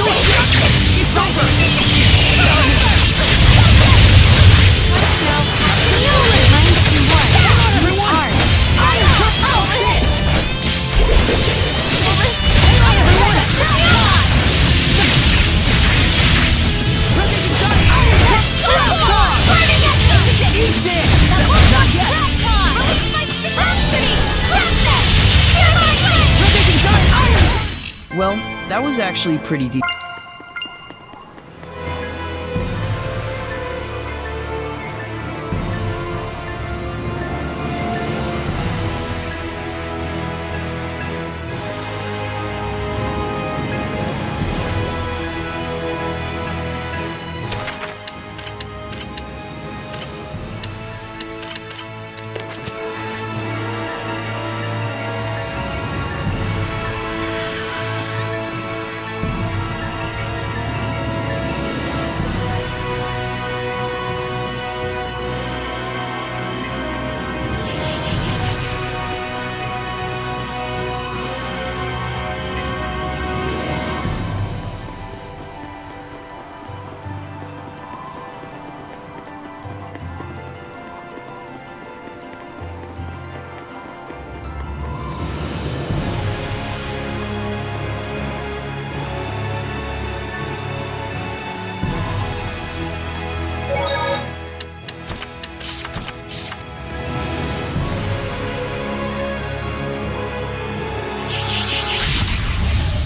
It's over! Well, that was actually pretty deep.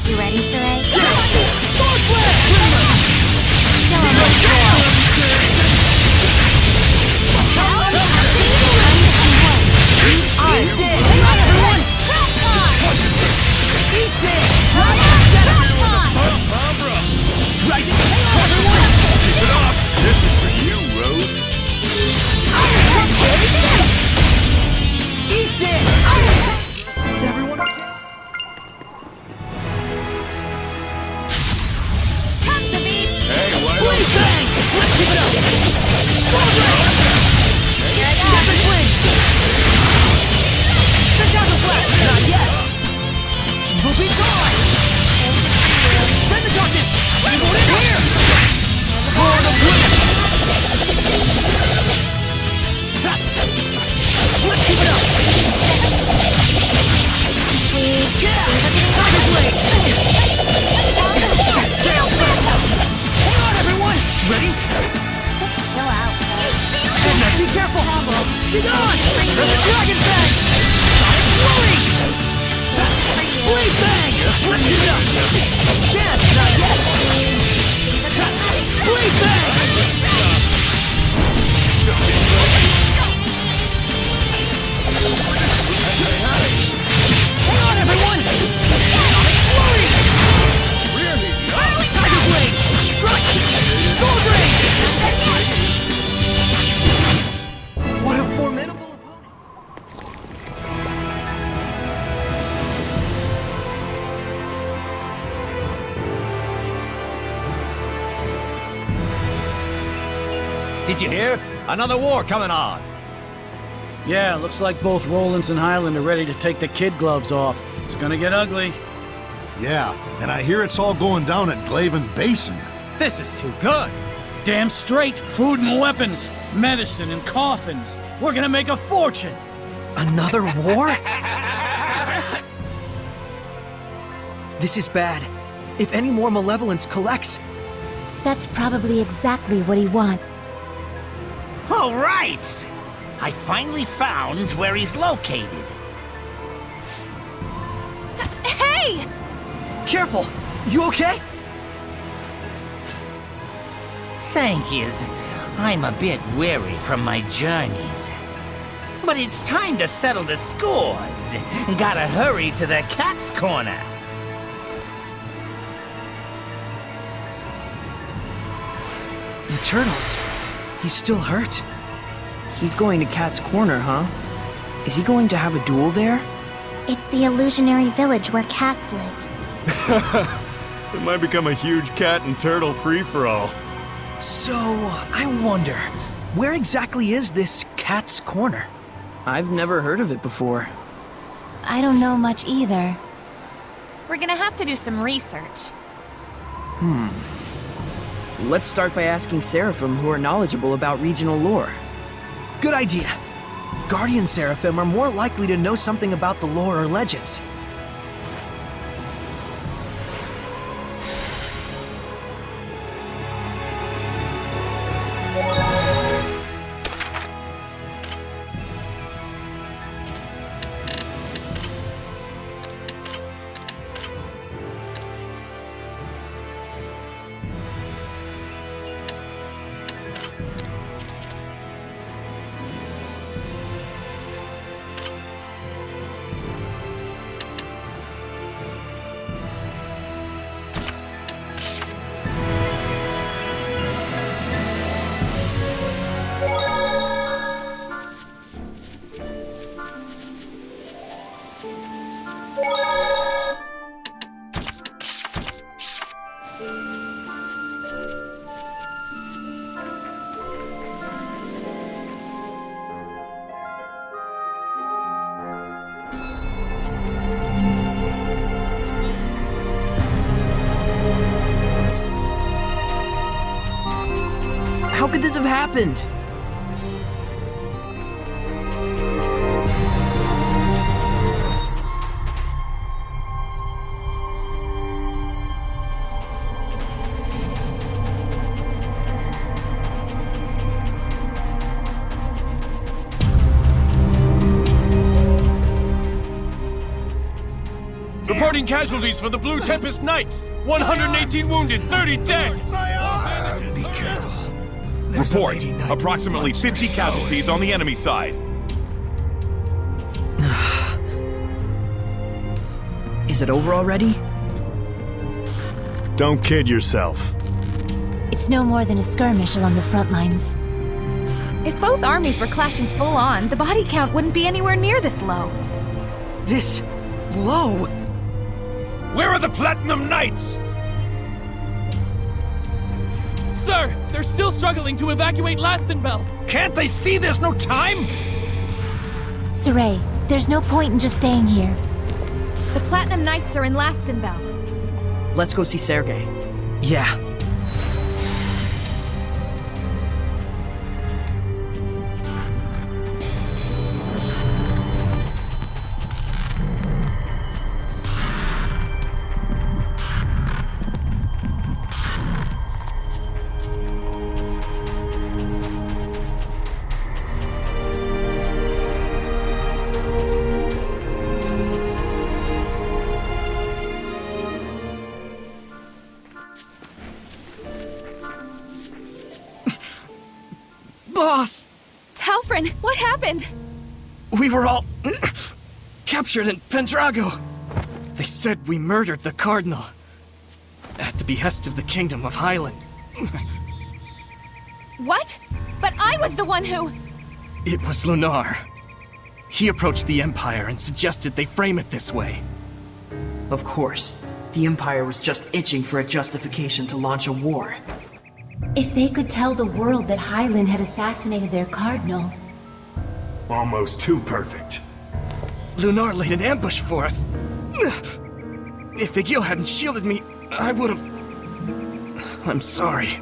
You ready, Sorey? Sword flare! Eat this! Rising tail, everyone! Keep it up! This is for you, Rose. Eat this! Everyone okay? Hey, why don't Blaze bang! Let's keep it up! Sword ray! Different swing! Spectacular flash! Not yet! Evil beat time! Let the darkness! Evil in here! Lord of Wind! Let's keep it up! Yeah! Tiger blade! Gale phantom! Hang on, everyone! Ready? Just chill out. Edna, be careful! Be gone! There's a dragon bang! Sonic flurry! Blaze bang! Let's keep it up! Chance, not yet! Blaze bang! Hang on, everyone! Sonic flurry! Tiger blade! Strike! Sword ray! What a formidable opponent! Did you hear? Another war coming on. Yeah, looks like both Rollins and Highland are ready to take the kid gloves off. It's gonna get ugly. Yeah, and I hear it's all going down at Glaven Basin. This is too good. Damn straight! Food and weapons, medicine and coffins. We're gonna make a fortune! Another war? This is bad. If any more malevolence collects... That's probably exactly what he wants. All right! I finally found where he's located. Hey! Careful! You okay? Thank yous. I'm a bit weary from my journeys. But it's time to settle the scores. Gotta hurry to the cat's corner. The turtles. He's still hurt. He's going to Cat's Corner, huh? Is he going to have a duel there? It's the illusionary village where cats live. It might become a huge cat and turtle free-for-all. So, I wonder, where exactly is this Cat's Corner? I've never heard of it before. I don't know much either. We're gonna have to do some research. Let's start by asking Seraphim who are knowledgeable about regional lore. Good idea. Guardian Seraphim are more likely to know something about the lore or legends. How could this have happened? Reporting casualties for the Blue Tempest Knights. 118 wounded, 30 dead. Be careful. Report. Approximately 50 casualties on the enemy side. Is it over already? Don't kid yourself. It's no more than a skirmish along the front lines. If both armies were clashing full on, the body count wouldn't be anywhere near this low. This low? Where are the Platinum Knights? Sir, they're still struggling to evacuate Lastenbell. Can't they see there's no time? Sorey, there's no point in just staying here. The Platinum Knights are in Lastenbell. Let's go see Sergei. Yeah. Boss! Talfrin, what happened? We were all captured in Pendrago. They said we murdered the Cardinal at the behest of the Kingdom of Highland. What? But I was the one who... It was Lunar. He approached the Empire and suggested they frame it this way. Of course. The Empire was just itching for a justification to launch a war. If they could tell the world that Highland had assassinated their cardinal... Almost too perfect. Lunar laid an ambush for us. If Igil hadn't shielded me, I would have... I'm sorry.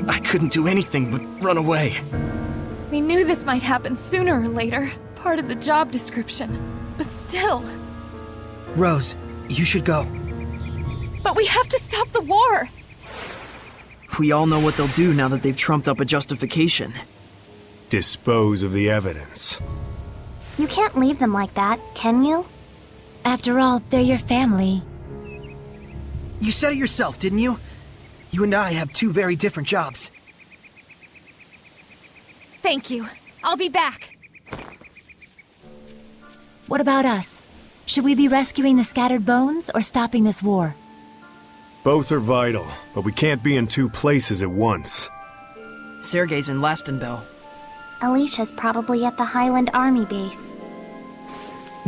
I couldn't do anything but run away. We knew this might happen sooner or later. Part of the job description. But still... Rose, you should go. But we have to stop the war! We all know what they'll do now that they've trumped up a justification. Dispose of the evidence. You can't leave them like that, can you? After all, they're your family. You said it yourself, didn't you? You and I have two very different jobs. Thank you. I'll be back. What about us? Should we be rescuing the scattered bones or stopping this war? Both are vital, but we can't be in two places at once. Sergei's in Lastenbell. Alisha's probably at the Highland Army base.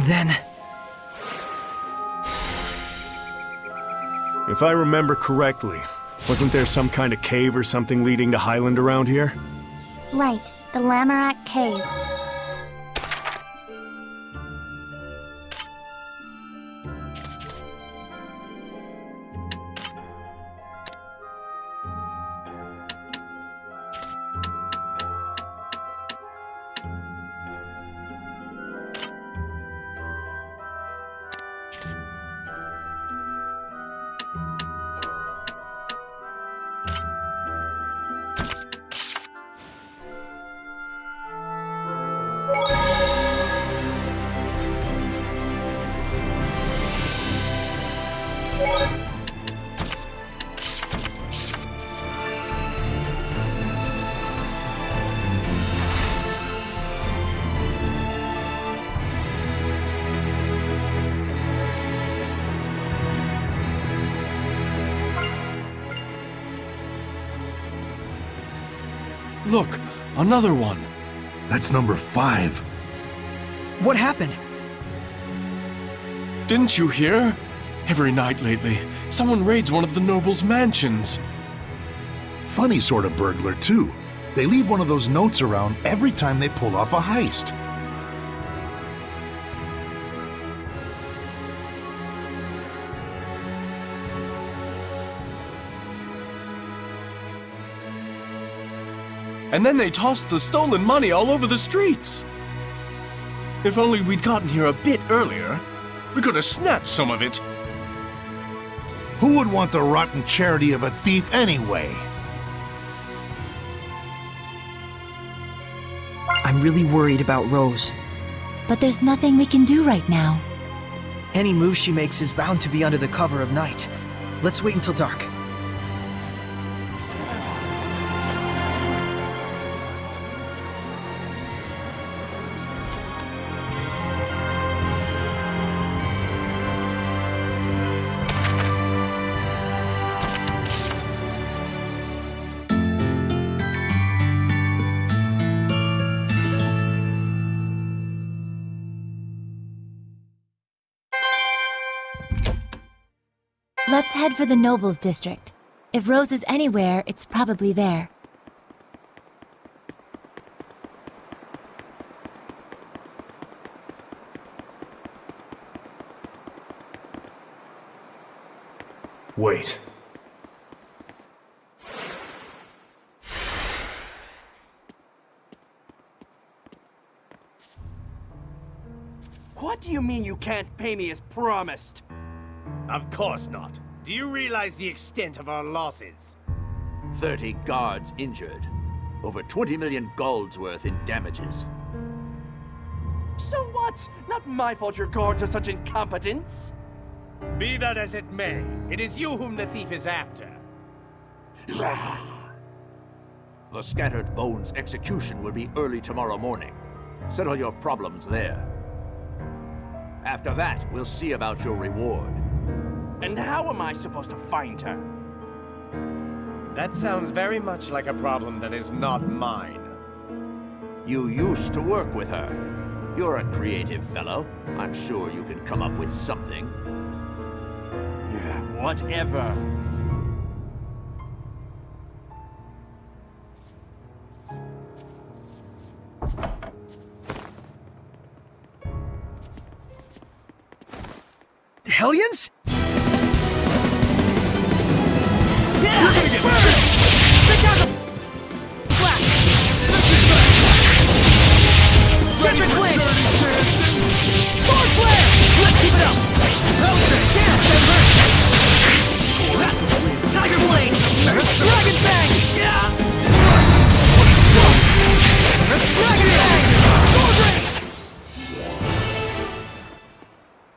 Then... If I remember correctly, wasn't there some kind of cave or something leading to Highland around here? Right, the Lamorak Cave. Look, another one. That's number 5. What happened? Didn't you hear? Every night lately, someone raids one of the nobles' mansions. Funny sort of burglar, too. They leave one of those notes around every time they pull off a heist. And then they tossed the stolen money all over the streets. If only we'd gotten here a bit earlier, we could have snatched some of it. Who would want the rotten charity of a thief anyway? I'm really worried about Rose. But there's nothing we can do right now. Any move she makes is bound to be under the cover of night. Let's wait until dark. Let's head for the Nobles District. If Rose is anywhere, it's probably there. Wait. What do you mean you can't pay me as promised? Of course not. Do you realize the extent of our losses? 30 guards injured. Over 20 million gold's worth in damages. So what? Not my fault your guards are such incompetents. Be that as it may, it is you whom the thief is after. The Scattered Bones execution will be early tomorrow morning. Settle your problems there. After that, we'll see about your reward. And how am I supposed to find her? That sounds very much like a problem that is not mine. You used to work with her. You're a creative fellow. I'm sure you can come up with something. Yeah, whatever. Hellions?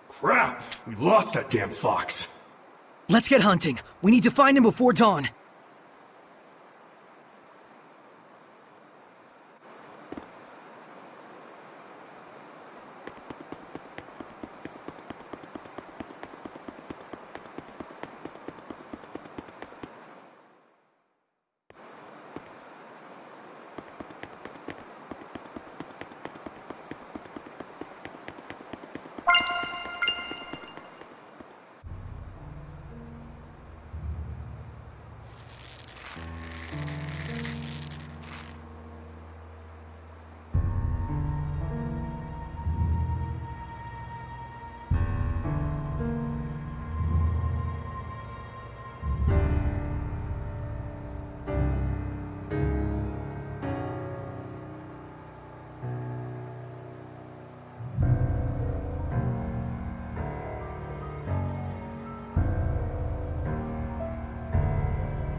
Crap! We lost that damn fox. Let's get hunting. We need to find him before dawn.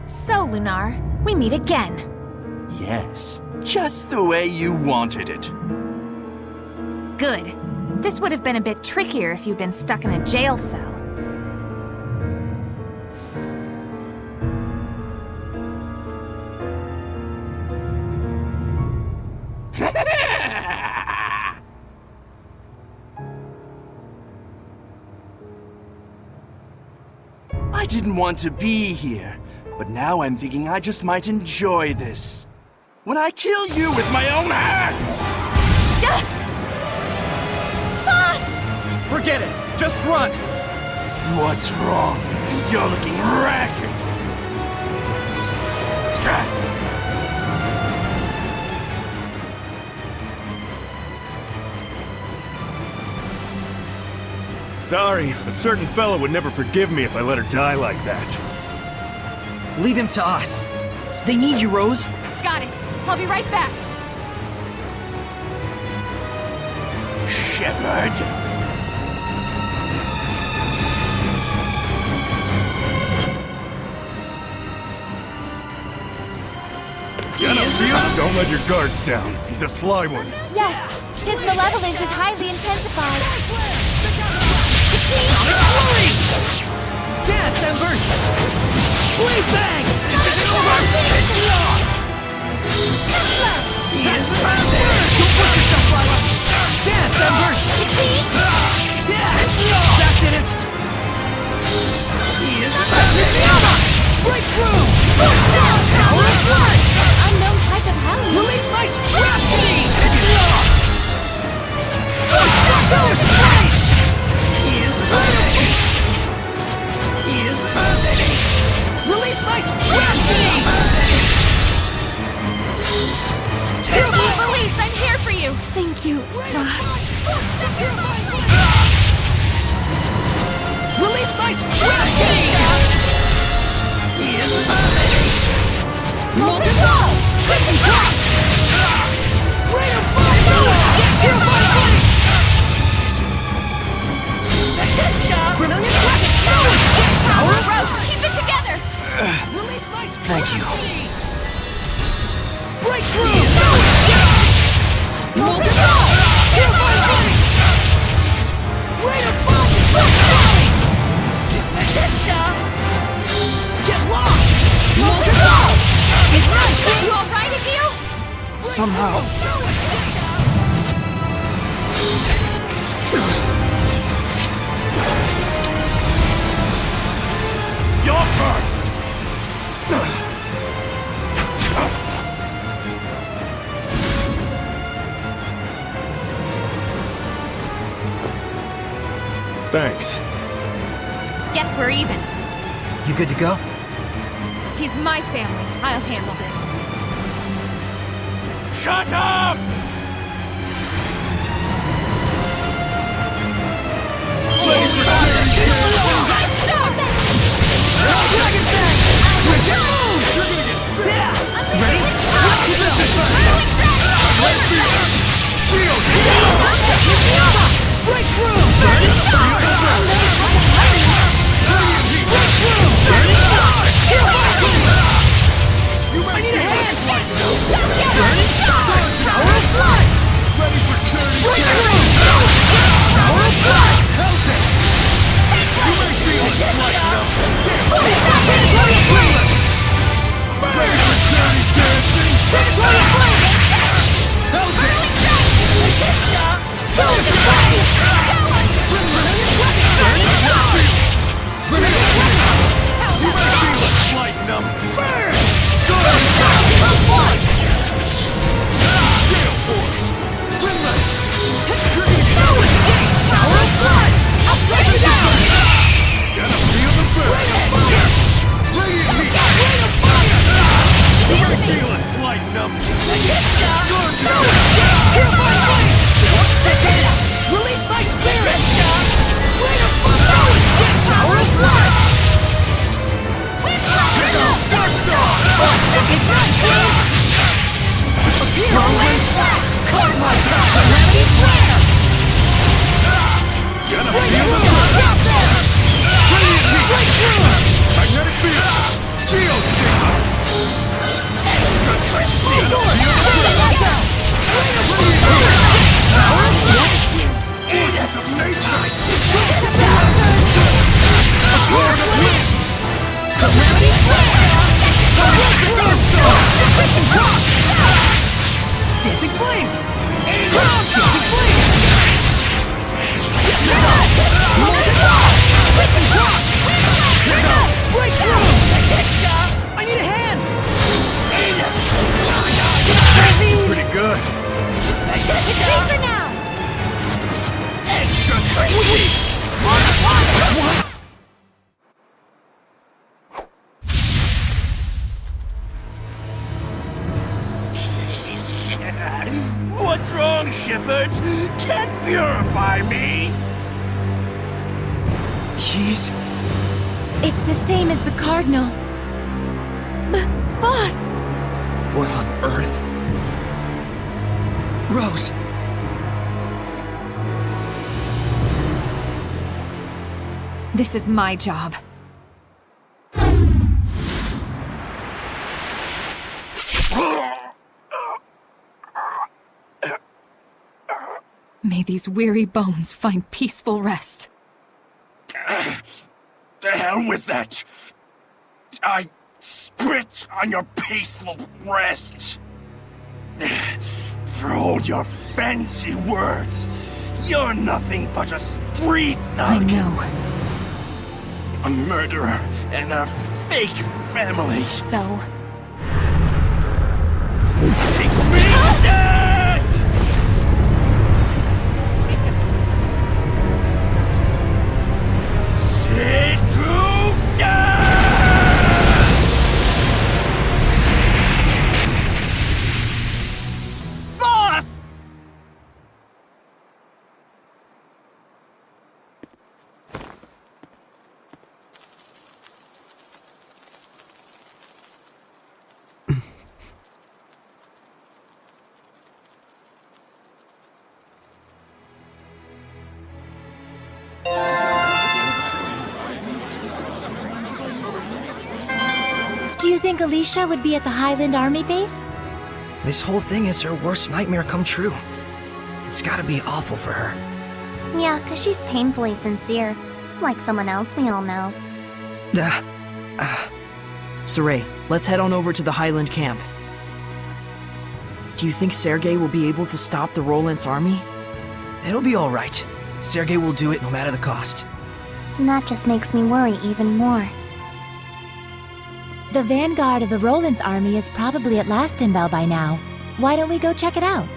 So, Lunar, we meet again. Yes, just the way you wanted it. Good. This would have been a bit trickier if you'd been stuck in a jail cell. I didn't want to be here, but now I'm thinking I just might enjoy this. when I kill you with my own hands! Boss! Forget it! Just run! What's wrong? You're looking ragged! Sorry, a certain fellow would never forgive me if I let her die like that. Leave him to us. They need you, Rose. Got it. I'll be right back. Shepard! Don't let your guards down. He's a sly one. Yes, his malevolence is highly intensified. Dance, Embers! Blade bang! This isn't over! It's lost! He is perfect! Don't push yourself, Lila! Dance, Embers! Yeah! That did it! He is perfect! Breakthrough! Tower of Blood! Unknown type of hell. Release my Rhapsody! It's lost! Scorch Blade! He is perfect! He is perfect! Release my Rhapsody! Release, I'm here for you. Thank you, boss. Release my Rhapsody! He is perfect! Molten Ball! Crimson Cross! Raider 5 Noah! Purified Blade! Brilliant Classic! Noah! Tower! Rose, keep it together! Release my Thank you. Breakthrough! Molten Ball! Purified Blade! Raider 5 Strike! Get lost! Molten Ball! Ignite! You alright, Akio? Somehow. You're first! Thanks. Guess we're even. You good to go? He's my family. I'll handle this. Shut up! Dragon Bang! Switch your move! Yeah! Ready? Let's do this Breakthrough! Burning Shot! Breakthrough! Burning Shot! I need a hand! Burning Shot! Tower of What's wrong, Shepard? Can't purify me? He's... It's the same as the Cardinal. Boss! What on earth? Rose! This is my job. May these weary bones find peaceful rest. The hell with that! I spit on your peaceful rest! For all your fancy words, you're nothing but a street thug! I know. A murderer and a fake family! So? Take me down! Boss! Do you think Alisha would be at the Highland Army base? This whole thing is her worst nightmare come true. It's gotta be awful for her. Yeah, 'cause she's painfully sincere. Like someone else we all know. Sorey, let's head on over to the Highland camp. Do you think Sergei will be able to stop the Roland's army? It'll be alright. Sergei will do it no matter the cost. And that just makes me worry even more. The vanguard of the Roland's army is probably at Lastenbell by now. Why don't we go check it out?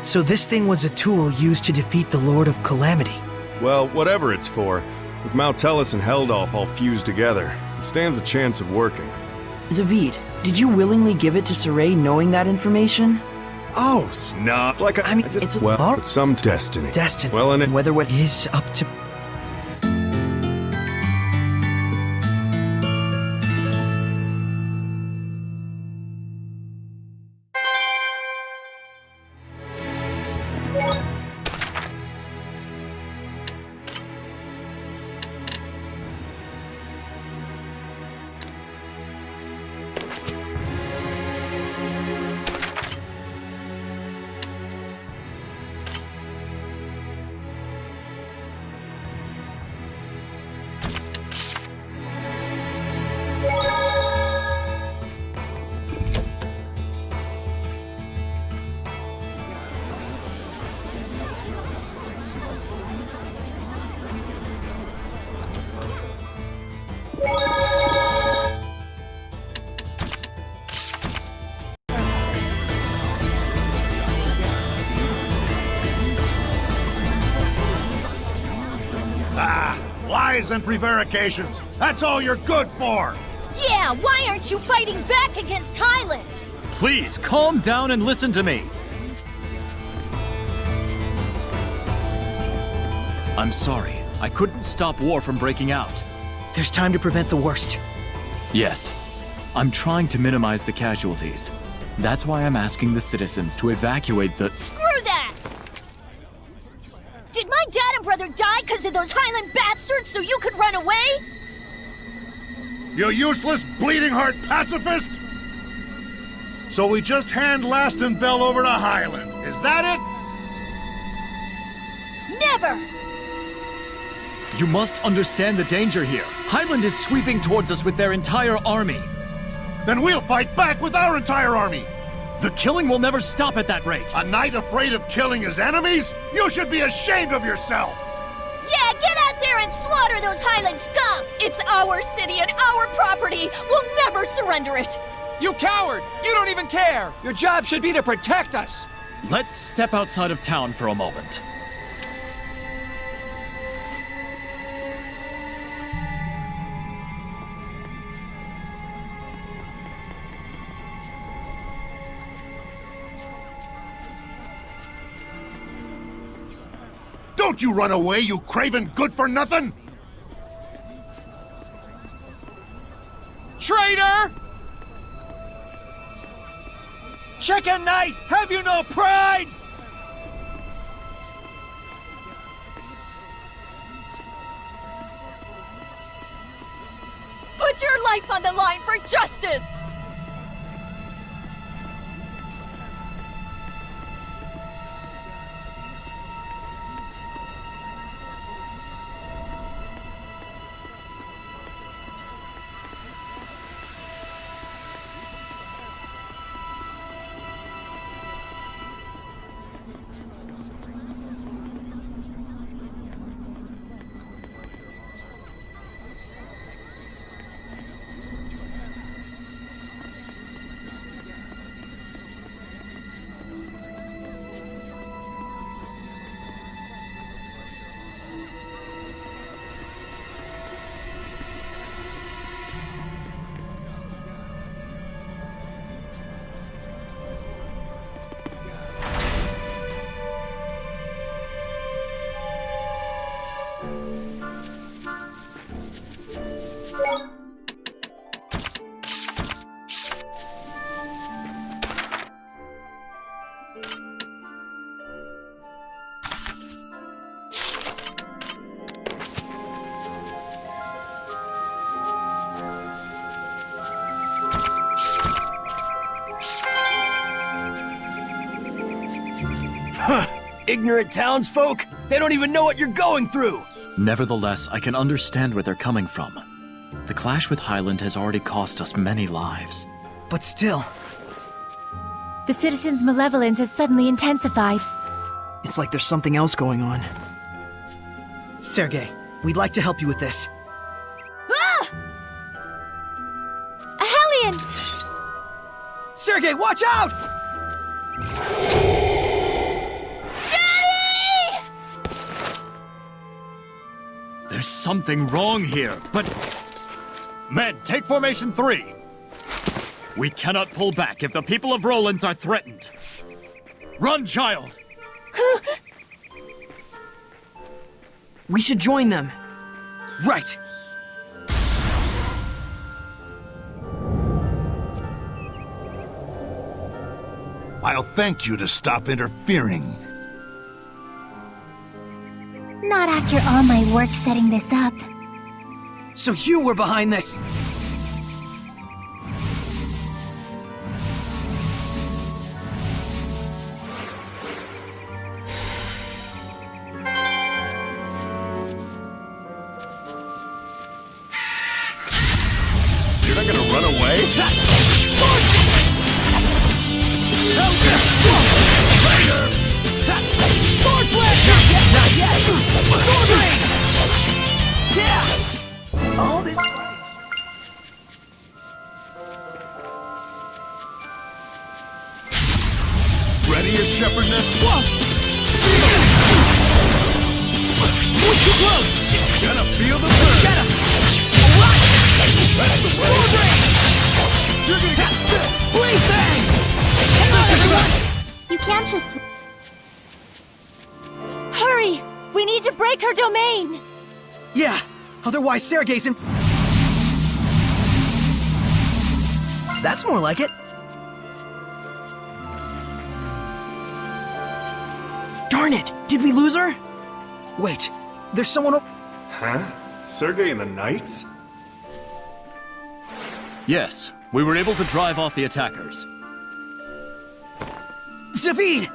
So this thing was a tool used to defeat the Lord of Calamity. Well, whatever it's for, with Mount Tellus and Heldolf all fused together, it stands a chance of working. Zavid, did you willingly give it to Sorey knowing that information? Oh, snot. It's like a... well, but some destiny. Destiny. Well, and whether what is up to... Lies and prevarications. That's all you're good for. Yeah, why aren't you fighting back against Highland? Please, calm down and listen to me. I'm sorry. I couldn't stop war from breaking out. There's time to prevent the worst. Yes. I'm trying to minimize the casualties. That's why I'm asking the citizens to evacuate the— Screw that! Did my dad and brother die because of those Highland bastards so you could run away? You useless, bleeding heart pacifist! So we just hand Laston Bell over to Highland. Is that it? Never! You must understand the danger here. Highland is sweeping towards us with their entire army. Then we'll fight back with our entire army! The killing will never stop at that rate. A knight afraid of killing his enemies? You should be ashamed of yourself! Yeah, get out there and slaughter those Highland scum! It's our city and our property! We'll never surrender it! You coward! You don't even care! Your job should be to protect us! Let's step outside of town for a moment. Don't you run away, you craven good-for-nothing! Traitor! Chicken Knight, have you no pride? Put your life on the line for justice! Ignorant townsfolk! They don't even know what you're going through! Nevertheless, I can understand where they're coming from. The clash with Highland has already cost us many lives. But still... The citizens' malevolence has suddenly intensified. It's like there's something else going on. Sergei, we'd like to help you with this. Ah! A Hellion! Sergei, watch out! There's something wrong here, but... Men, take formation 3! We cannot pull back if the people of Rollins are threatened. Run, child! We should join them. Right! I'll thank you to stop interfering. Not after all my work setting this up. So you were behind this! You're not gonna run away? Sword flash! Not yet! Sword rain! Yeah! All this... Ready, your shepherdess? Whoa! We're too close! Gonna feel the burn! Get him! That's the way! Sword rain! You're gonna get... Blade bang! Hang on, everyone! You can't just... Hurry! We need to break her domain! Yeah, otherwise Sergei's in... That's more like it. Darn it! Did we lose her? Wait, there's someone... Huh? Sergei and the Knights? Yes, we were able to drive off the attackers. Zavid!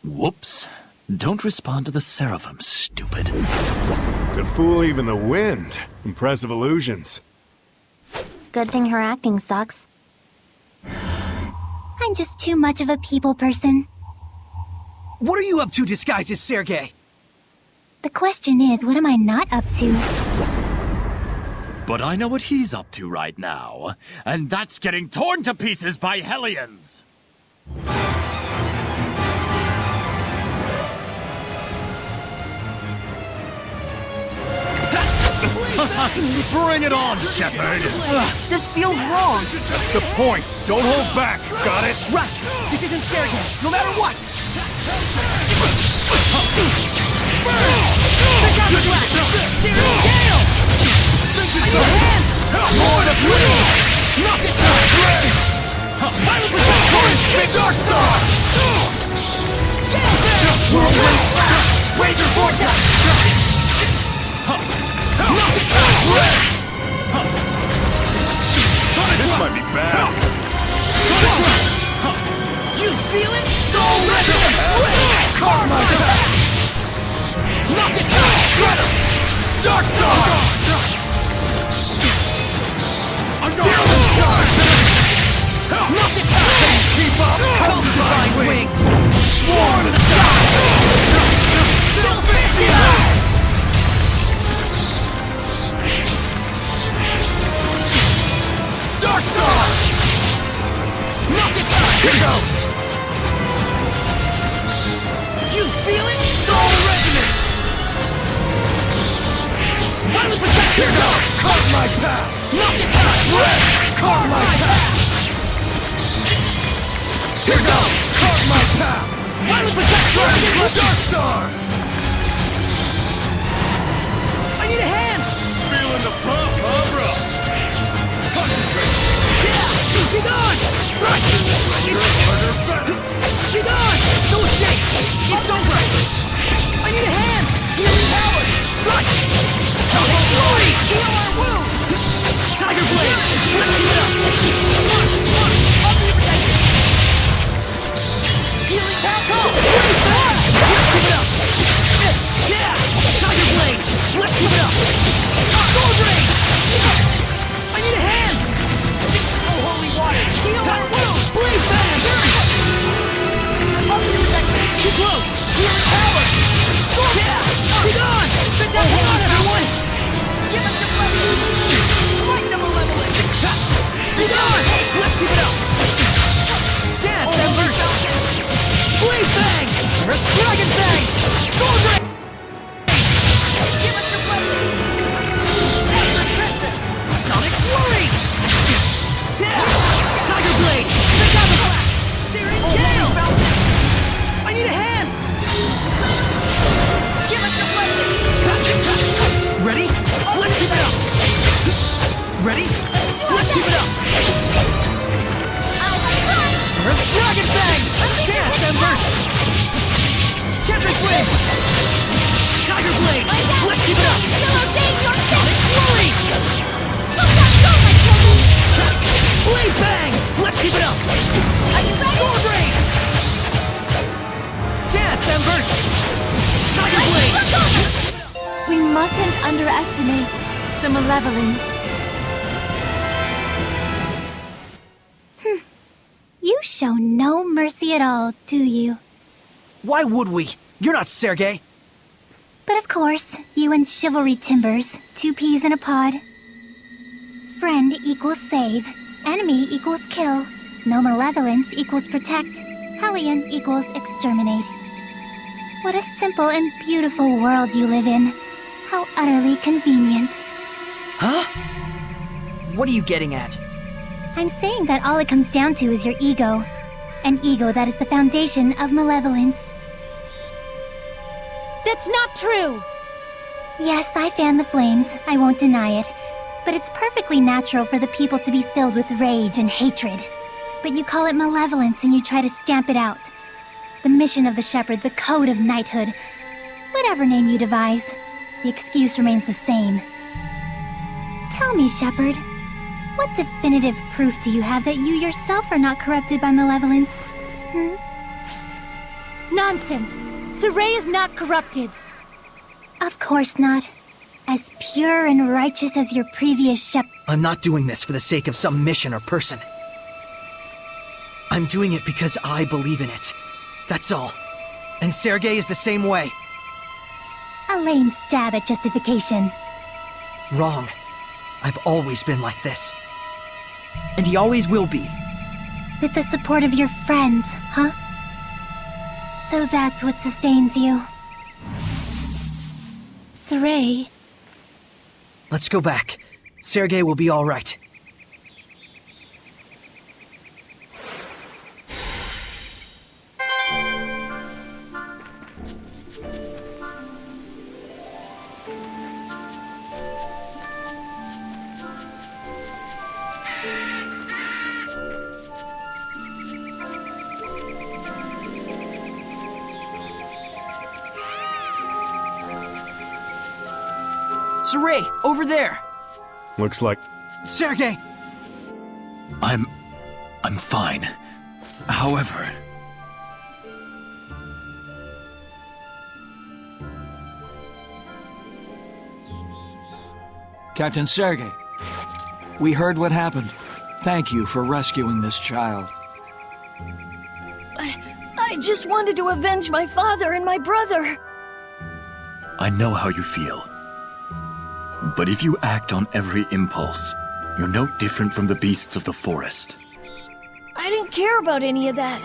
Whoops. Don't respond to the Seraphim, stupid. To fool even the wind. Impressive illusions. Good thing her acting sucks. I'm just too much of a people person. What are you up to disguised as Sergei? The question is, what am I not up to? But I know what he's up to right now, and that's getting torn to pieces by Hellions! Bring it on, Shepard! This feels wrong! That's the point! Don't hold back, got it? Right! This isn't Sergei, no matter what! The counter blast! Searing gale! I need a hand! More to bleed! Not this time! Violent Protect Torrent! Big Dark Star! Gale Veil! Whirlwind Slash! Razor Vortex! Not this time! This might be bad. You feel it? Soul Resonance! Karma! Not this time! Shredder! Dark Star! Feel the charge! Not this time! Keep up! Come Divine Wings! Swarm the sky! Sylvania! Dark Star! Not this time! Here goes! You feel it? Soul Resonance! Violent Protect! Here goes! Carve my path! Not this time! Carve my path! Here goes! Carve my path! Violent Protect! Dragon with Dark Star! I need a hand! Feeling the pump, huh, bro? Concentrate! Yeah! Be gone! Strike! It's harder, better! Be gone! No escape! It's over! I need a hand! Healing power! Strike! Sonic Glory! Heal our wound! Tiger Blade! Let's keep it up! Up to your protection! Healing power! Let's keep it up! Yeah! Tiger Blade! Let's keep it up! Sword Ring! I need a hand! Oh, holy water! Heal our wound! Blade Bang! Up to your protection! Too close! Healing power! Sword! Yeah! Be gone! Hang on, everyone! Give us your blessing! Slight number leveling! Be gone! Let's keep it up! Dance, Embers! Blade Bang! Earth Dragon Bang! Sword Ring! Give us your blessing! Princesa! Sonic Flurry! Yeah! Tiger Blade! The Gamma Flash! Searing Gale! I need a hand! Give us your blessing! Ready? Let's keep it up! Ready? Let's keep it up! Earth Dragon Bang! Dance, Embers! Captain Flame! Tiger Blade! Let's keep it up! Sonic Flurry! Blade Bang! Let's keep it up! Sword Rain! Dance, Embers! Tiger Blade! We mustn't underestimate the malevolence. You show no mercy at all, do you? Why would we? You're not Sergei. But of course, you and chivalry timbers, two peas in a pod. Friend equals save, enemy equals kill, no malevolence equals protect, Hellion equals exterminate. What a simple and beautiful world you live in. How utterly convenient. Huh? What are you getting at? I'm saying that all it comes down to is your ego. An ego that is the foundation of malevolence. That's not true! Yes, I fan the flames, I won't deny it. But it's perfectly natural for the people to be filled with rage and hatred. But you call it malevolence and you try to stamp it out. The mission of the shepherd, the code of knighthood. Whatever name you devise, the excuse remains the same. Tell me, shepherd, What definitive proof do you have that you yourself are not corrupted by malevolence? Nonsense! Sorey is not corrupted! Of course not. As pure and righteous as your previous shepherd. I'm not doing this for the sake of some mission or person. I'm doing it because I believe in it. That's all. And Sergei is the same way. A lame stab at justification. Wrong. I've always been like this. And he always will be. With the support of your friends, huh? So that's what sustains you. Sorey. Let's go back. Sergei will be all right. Sorey, over there! Looks like... Sergei! I'm fine. However... Captain Sergei, we heard what happened. Thank you for rescuing this child. I just wanted to avenge my father and my brother. I know how you feel. But if you act on every impulse, you're no different from the beasts of the forest. I didn't care about any of that.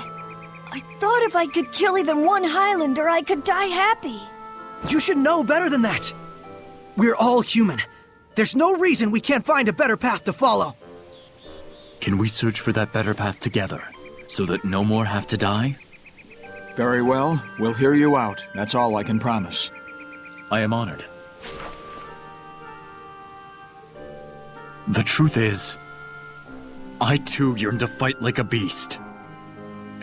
I thought if I could kill even one Highlander, I could die happy. You should know better than that! We're all human. There's no reason we can't find a better path to follow. Can we search for that better path together, so that no more have to die? Very well. We'll hear you out. That's all I can promise. I am honored. The truth is, I too yearn to fight like a beast.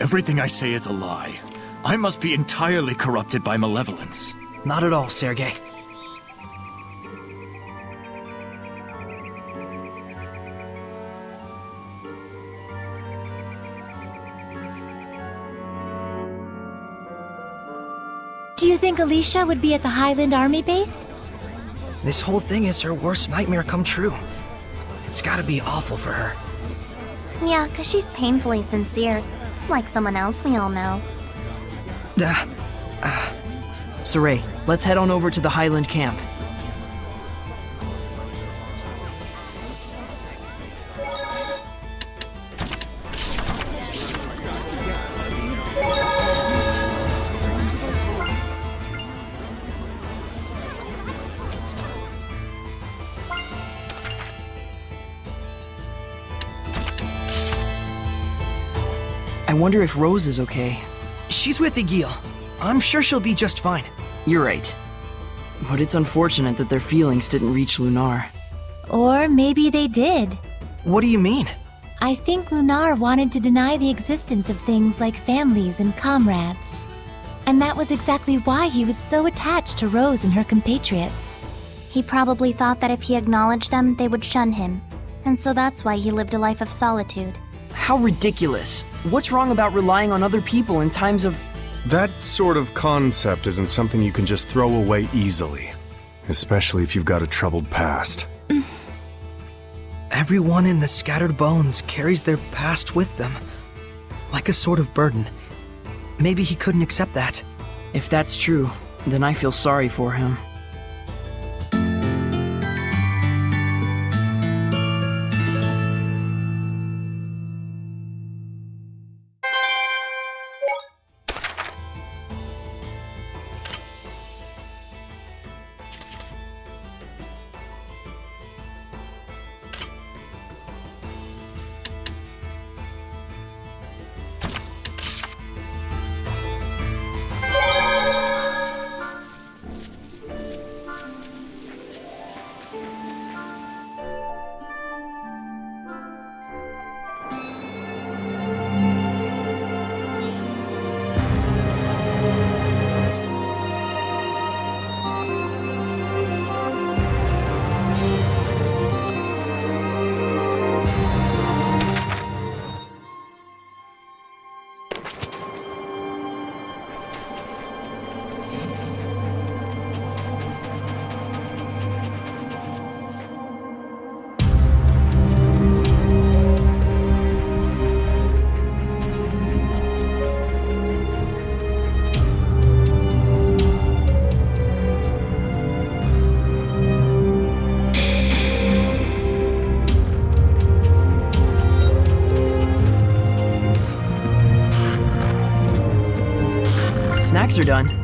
Everything I say is a lie. I must be entirely corrupted by malevolence. Not at all, Sergei. Do you think Alisha would be at the Highland Army base? This whole thing is her worst nightmare come true. It's gotta be awful for her. Yeah, 'cause she's painfully sincere. Like someone else we all know. Sorey, let's head on over to the Highland camp. I wonder if Rose is okay. She's with Igil. I'm sure she'll be just fine. You're right. But it's unfortunate that their feelings didn't reach Lunar. Or maybe they did. What do you mean? I think Lunar wanted to deny the existence of things like families and comrades. And that was exactly why he was so attached to Rose and her compatriots. He probably thought that if he acknowledged them, they would shun him. And so that's why he lived a life of solitude. How ridiculous. What's wrong about relying on other people in times of... That sort of concept isn't something you can just throw away easily. Especially if you've got a troubled past. Everyone in the Scattered Bones carries their past with them. Like a sort of burden. Maybe he couldn't accept that. If that's true, then I feel sorry for him. snacks are done.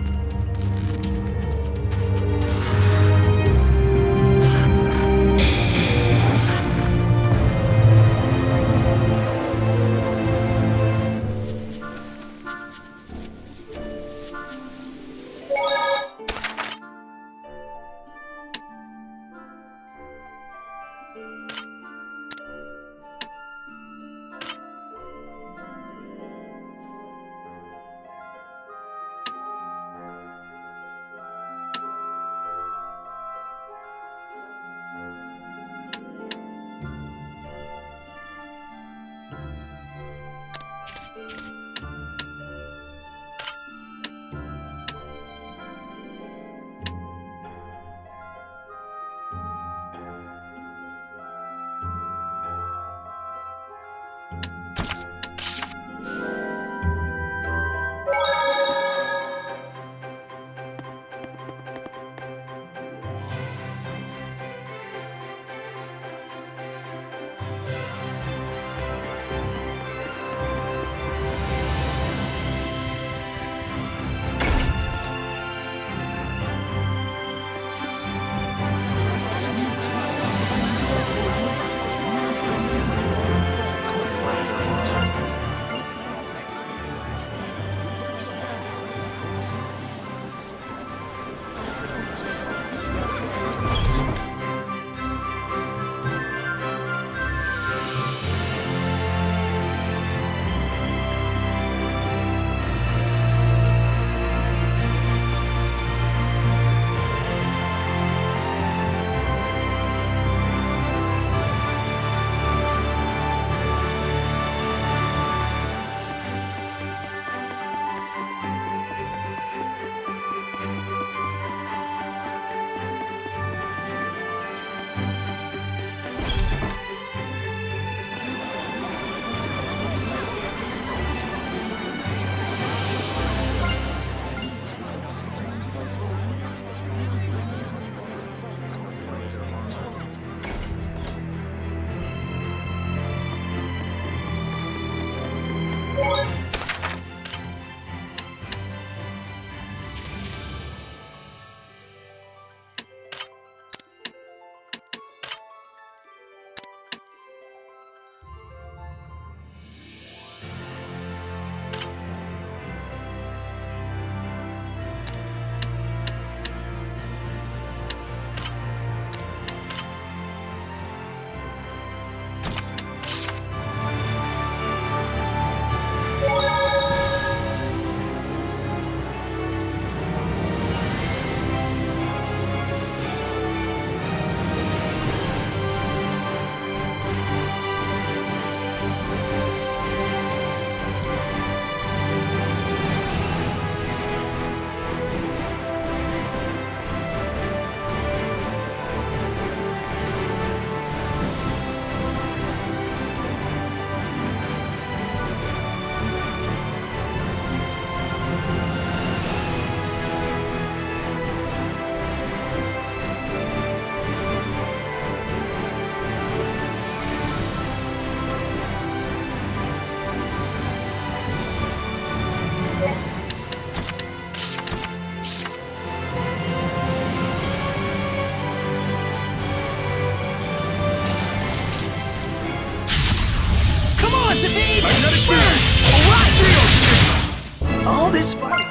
All this fighting.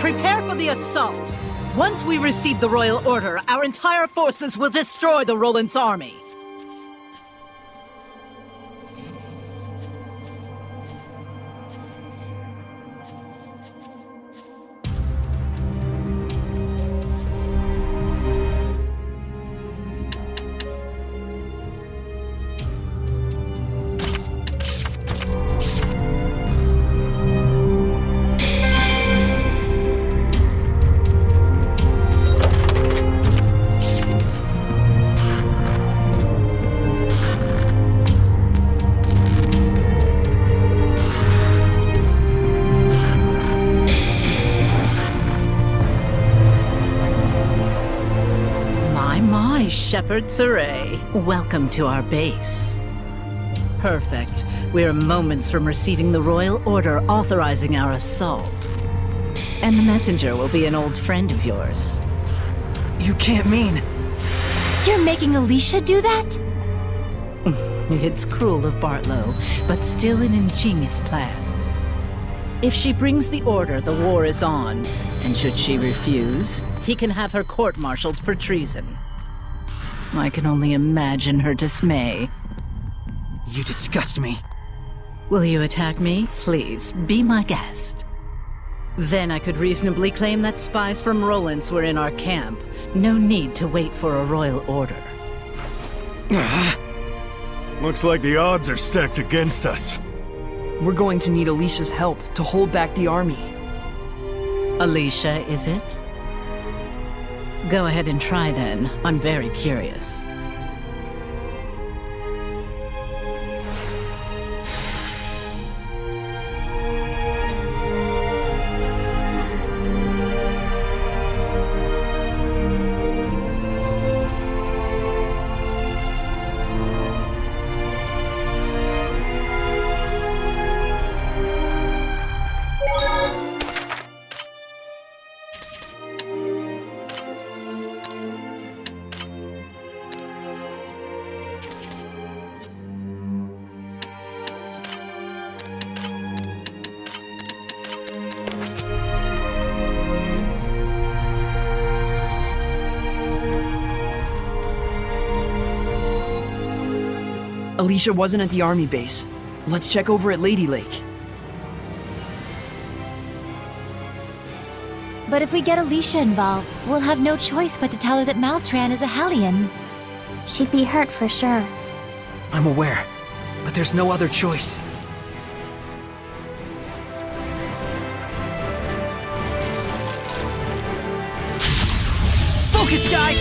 Prepare for the assault. Once we receive the royal order, our entire forces will destroy the Roland's army. Shepherd Sorey. Welcome to our base. Perfect. We're moments from receiving the royal order authorizing our assault. And the messenger will be an old friend of yours. You can't mean... You're making Alisha do that? It's cruel of Bartlow, but still an ingenious plan. If she brings the order, the war is on. And should she refuse, he can have her court-martialed for treason. I can only imagine her dismay. You disgust me. Will you attack me? Please, be my guest. Then I could reasonably claim that spies from Rollins were in our camp. No need to wait for a royal order. Looks like the odds are stacked against us. We're going to need Alisha's help to hold back the army. Alisha, is it? Go ahead and try then. I'm very curious. Alisha wasn't at the army base. Let's check over at Lady Lake. But if we get Alisha involved, we'll have no choice but to tell her that Maltran is a Hellion. She'd be hurt for sure. I'm aware, but there's no other choice. Focus, guys!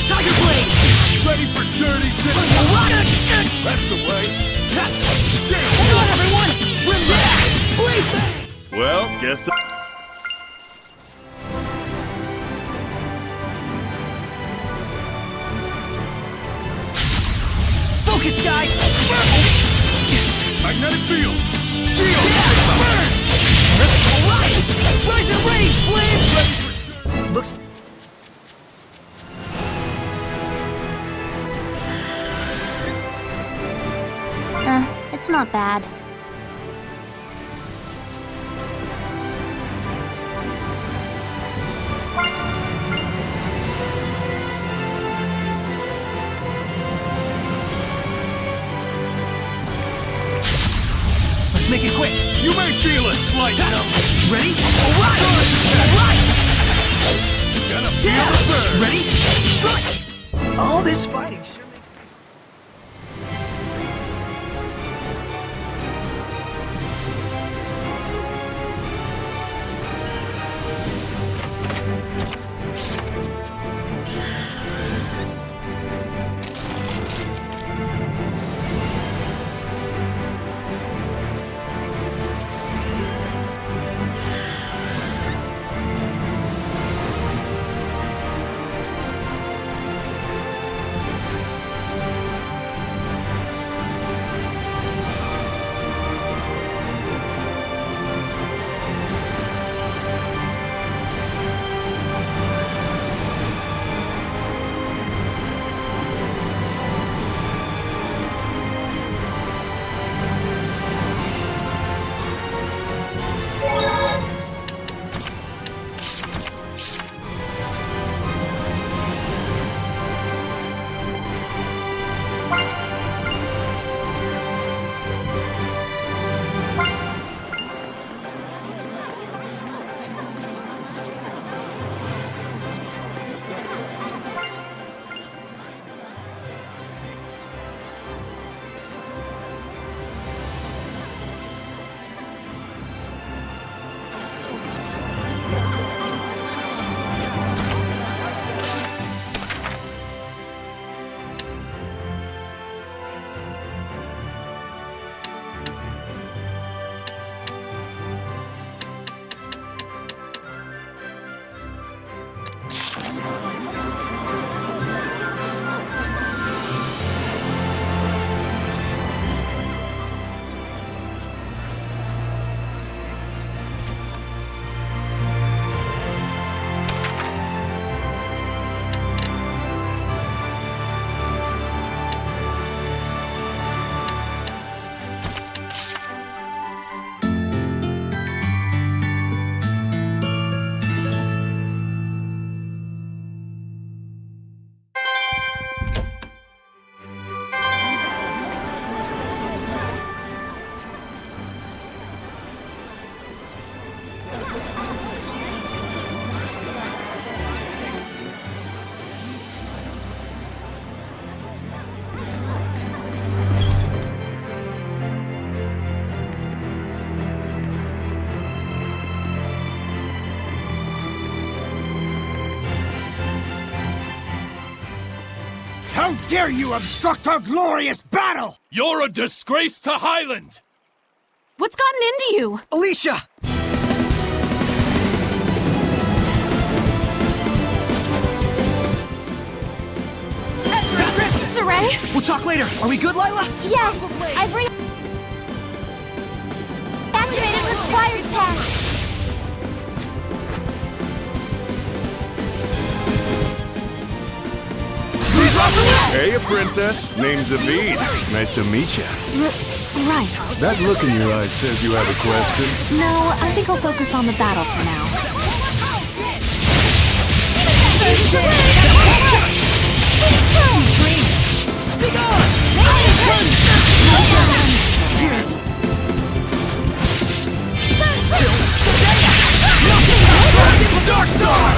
Tiger Blade! Ready for dirty That's the way. Hold on, everyone! Relax! Blade bang! Well, guess... Focus, guys! Magnetic fields! Steel! Burn! Alright! Rise in range, flames! Looks... It's not bad. Let's make it quick! You may feel a slight Ready? Alright! Alright! Gonna feel the burn! Ready? Strike! All this fighting sure makes... dare you obstruct our glorious battle? You're a disgrace to Highland! What's gotten into you? Alisha! Sorey? We'll talk later. Are we good, Lila? Yes, I've activated the Squire's tag. Hey, princess. Name's Zavid. Nice to meet you. Right. That look in your eyes says you have a question. No, I think I'll focus on the battle for now. Be gone! Dark Star!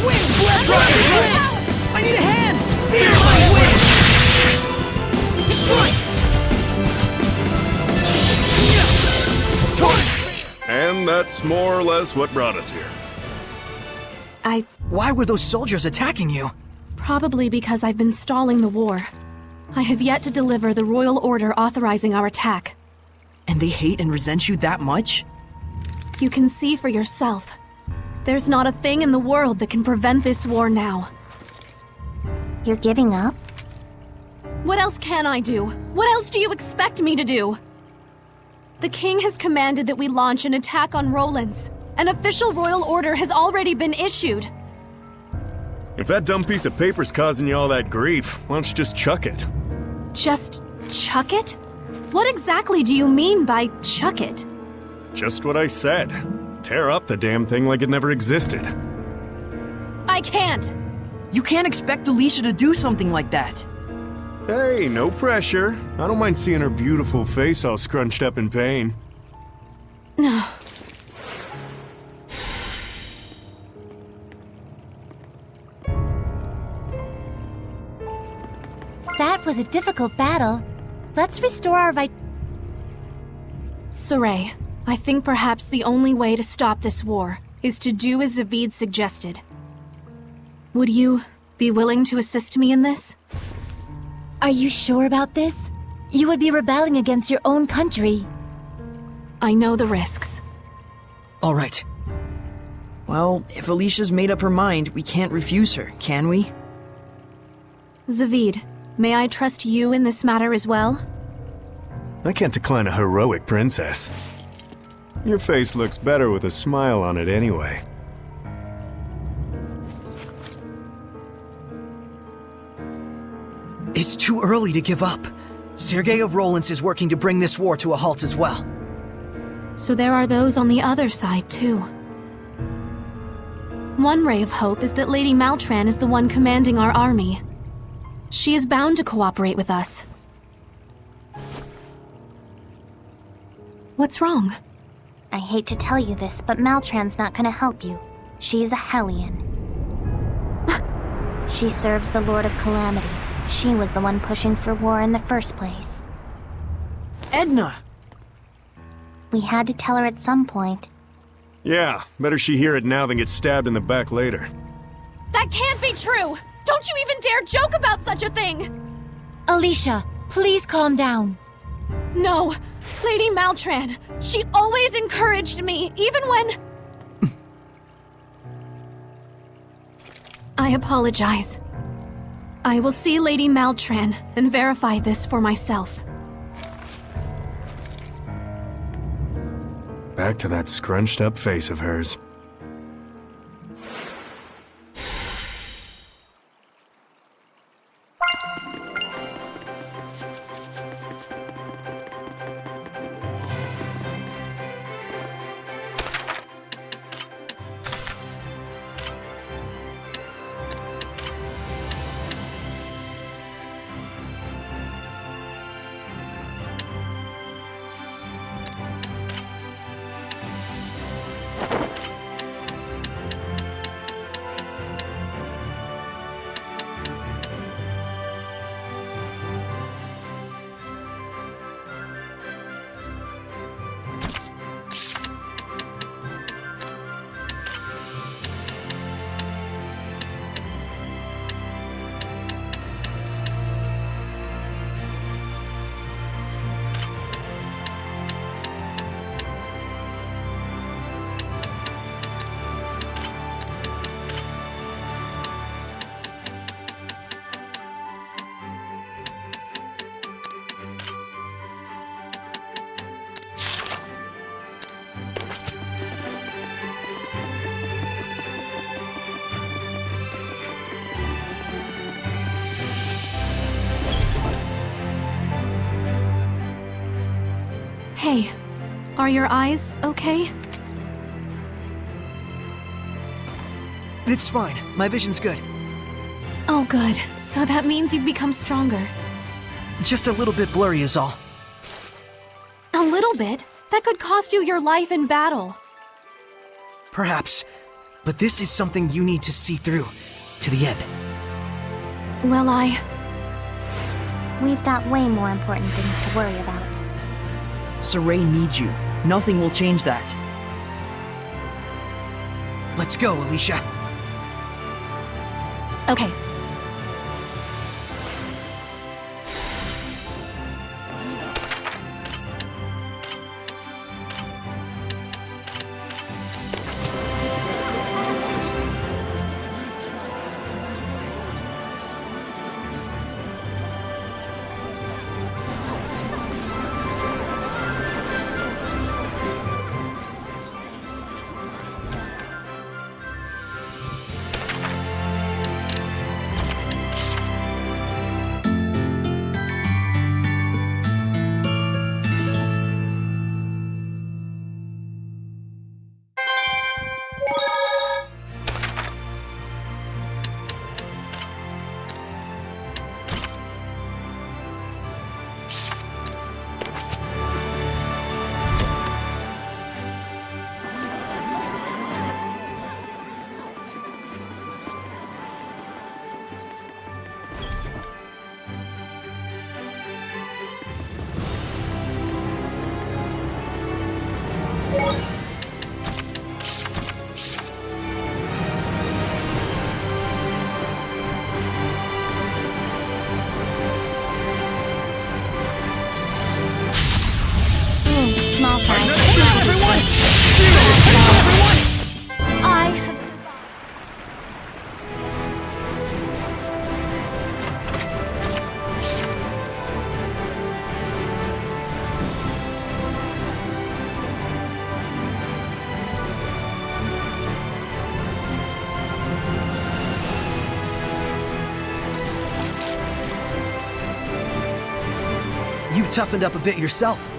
Winds left! Winds! I need a hand! Fear my winds! Destroy! And that's more or less what brought us here. Why were those soldiers attacking you? Probably because I've been stalling the war. I have yet to deliver the royal order authorizing our attack. And they hate and resent you that much? You can see for yourself. There's not a thing in the world that can prevent this war now. You're giving up? What else can I do? What else do you expect me to do? The king has commanded that we launch an attack on Roland's. An official royal order has already been issued. If that dumb piece of paper's causing you all that grief, why don't you just chuck it? Just chuck it? What exactly do you mean by chuck it? Just what I said. Tear up the damn thing like it never existed. I can't! You can't expect Alisha to do something like that. Hey, no pressure. I don't mind seeing her beautiful face all scrunched up in pain. No. That was a difficult battle. Let's restore our Sorey, I think perhaps the only way to stop this war is to do as Zavid suggested. Would you be willing to assist me in this? Are you sure about this? You would be rebelling against your own country. I know the risks. All right. Well, if Alisha's made up her mind, we can't refuse her, can we? Zavid, may I trust you in this matter as well? I can't decline a heroic princess. Your face looks better with a smile on it anyway. It's too early to give up. Sergei of Roland's is working to bring this war to a halt as well. So there are those on the other side, too. One ray of hope is that Lady Maltran is the one commanding our army. She is bound to cooperate with us. What's wrong? I hate to tell you this, but Maltran's not gonna help you. She's a Hellion. She serves the Lord of Calamity. She was the one pushing for war in the first place. Edna! We had to tell her at some point. Yeah, better she hear it now than get stabbed in the back later. That can't be true! Don't you even dare joke about such a thing! Alisha, please calm down. No, Lady Maltran, she always encouraged me, even when... I apologize. I will see Lady Maltran and verify this for myself. Back to that scrunched up face of hers. Hey, are your eyes okay? It's fine. My vision's good. Oh, good. So that means you've become stronger. Just a little bit blurry is all. A little bit? That could cost you your life in battle. Perhaps. But this is something you need to see through. To the end. Well, We've got way more important things to worry about. Sorey needs you. Nothing will change that. Let's go, Alisha. Okay. Small fry. Everyone! I have survived. You've toughened up a bit yourself.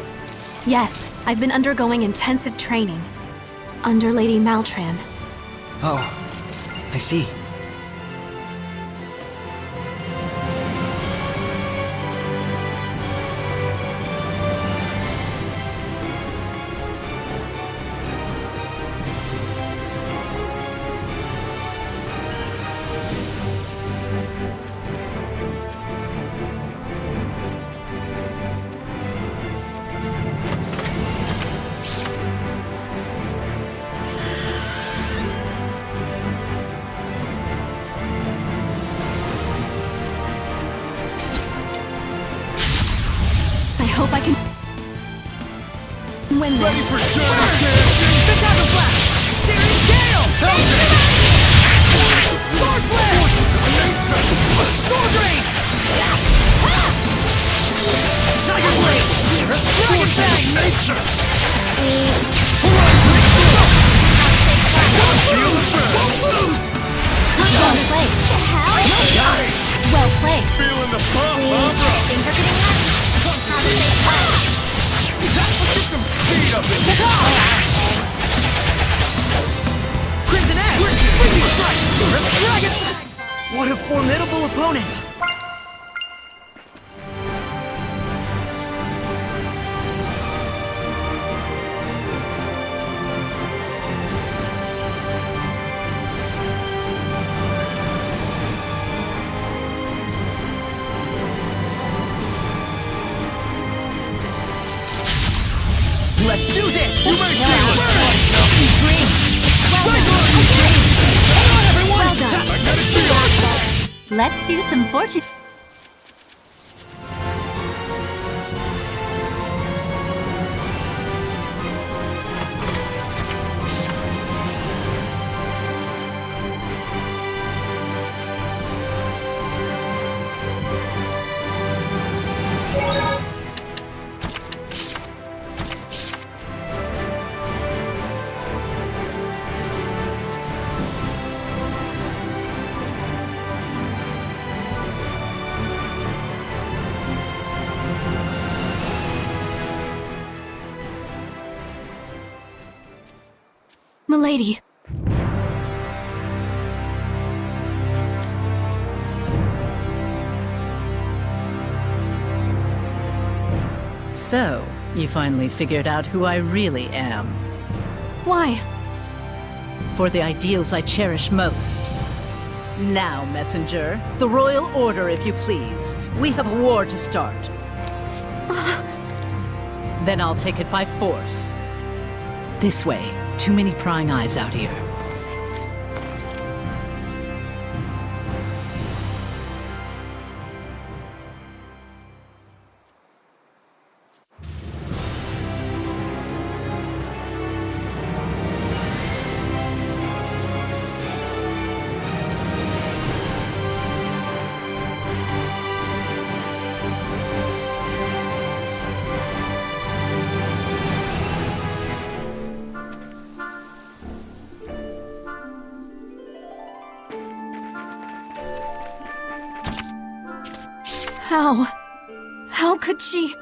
Yes, I've been undergoing intensive training. Under Lady Maltran. Oh, I see. I hope I can win this. Ready for dirty dancing? Spectacular Flash! Searing Gale! Sword Flare! Sword Rain! Tiger Blade! Dragon Fang! Nature! Won't lose! Well played. Well played. Feeling the pump, huh, Things are getting hot. Let's get some speed up in here. Crimson Edge! Freezing Strike! Dragon! What a formidable opponent! Let's do this! You may Well feel it! Sweet dreams. Hold on, everyone! Well done. Magnetic field! Let's do some fortune. Milady. So, you finally figured out who I really am. Why? For the ideals I cherish most. Now, messenger, the royal order, if you please. We have a war to start. Then I'll take it by force. This way. Too many prying eyes out here. How could she?